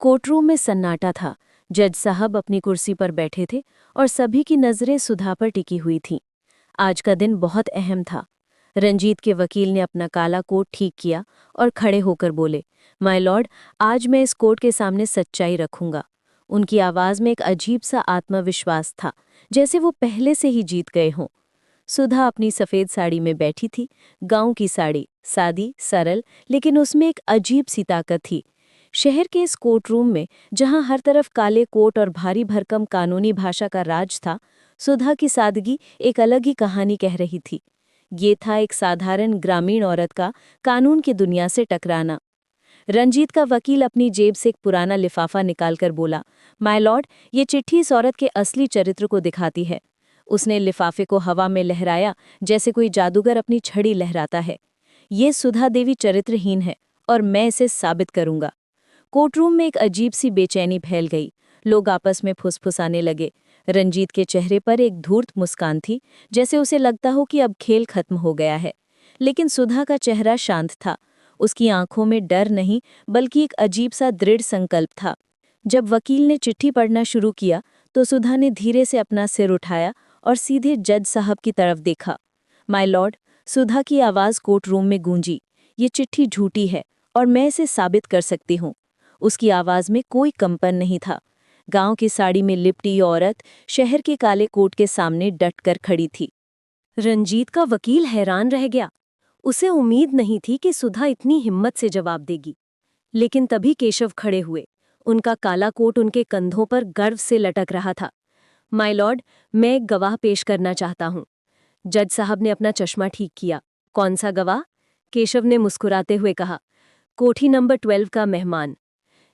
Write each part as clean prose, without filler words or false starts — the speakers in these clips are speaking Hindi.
कोर्टरूम में सन्नाटा था। जज साहब अपनी कुर्सी पर बैठे थे और सभी की नजरें सुधा पर टिकी हुई थीं। आज का दिन बहुत अहम था। रंजीत के वकील ने अपना काला कोट ठीक किया और खड़े होकर बोले, माय लॉर्ड, आज मैं इस कोर्ट के सामने सच्चाई रखूंगा। उनकी आवाज में एक अजीब सा आत्मविश्वास था, जैसे वो पहले से ही जीत गए हों। सुधा अपनी सफेद साड़ी में बैठी थी। गांव की साड़ी, सादी, सरल, लेकिन उसमें एक अजीब सी ताकत थी। शहर के इस कोर्ट रूम में, जहां हर तरफ काले कोट और भारी भरकम कानूनी भाषा का राज था, सुधा की सादगी एक अलग ही कहानी कह रही थी। ये था एक साधारण ग्रामीण औरत का कानून की दुनिया से टकराना। रंजीत का वकील अपनी जेब से एक पुराना लिफाफा निकालकर बोला, माय लॉर्ड, ये चिट्ठी इस औरत के असली चरित्र को दिखाती है। उसने लिफाफे को हवा में लहराया, जैसे कोई जादूगर अपनी छड़ी लहराता है। ये सुधा देवी चरित्रहीन है और मैं इसे साबित करूंगा। कोर्टरूम में एक अजीब सी बेचैनी फैल गई। लोग आपस में फुसफुसाने लगे। रंजीत के चेहरे पर एक धूर्त मुस्कान थी, जैसे उसे लगता हो कि अब खेल खत्म हो गया है। लेकिन सुधा का चेहरा शांत था। उसकी आंखों में डर नहीं, बल्कि एक अजीब सा दृढ़ संकल्प था। जब वकील ने चिट्ठी पढ़ना शुरू किया तो सुधा ने धीरे से अपना सिर उठाया और सीधे जज साहब की तरफ देखा। माय लॉर्ड, सुधा की आवाज़ कोर्ट रूम में गूंजी, ये चिट्ठी झूठी है और मैं इसे साबित कर सकती हूँ। उसकी आवाज़ में कोई कंपन नहीं था। गांव की साड़ी में लिपटी औरत शहर के काले कोट के सामने डटकर खड़ी थी। रंजीत का वकील हैरान रह गया। उसे उम्मीद नहीं थी कि सुधा इतनी हिम्मत से जवाब देगी। लेकिन तभी केशव खड़े हुए। उनका काला कोट उनके कंधों पर गर्व से लटक रहा था। माय लॉर्ड, मैं एक गवाह पेश करना चाहता हूँ। जज साहब ने अपना चश्मा ठीक किया। कौन सा गवाह? केशव ने मुस्कुराते हुए कहा, कोठी नंबर 12 का मेहमान।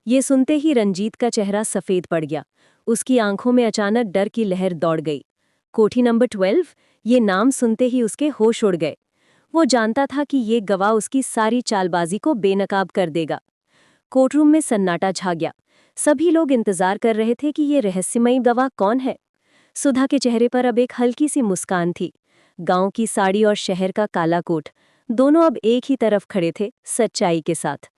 ये सुनते ही रंजीत का चेहरा सफेद पड़ गया। उसकी आंखों में अचानक डर की लहर दौड़ गई। कोठी नंबर 12? ये नाम सुनते ही उसके होश उड़ गए। वो जानता था कि ये गवाह उसकी सारी चालबाजी को बेनकाब कर देगा। कोर्टरूम में सन्नाटा छा गया। सभी लोग इंतजार कर रहे थे कि ये रहस्यमयी गवाह कौन है। सुधा के चेहरे पर अब एक हल्की सी मुस्कान थी। गांव की साड़ी और शहर का काला कोट, दोनों अब एक ही तरफ खड़े थे, सच्चाई के साथ।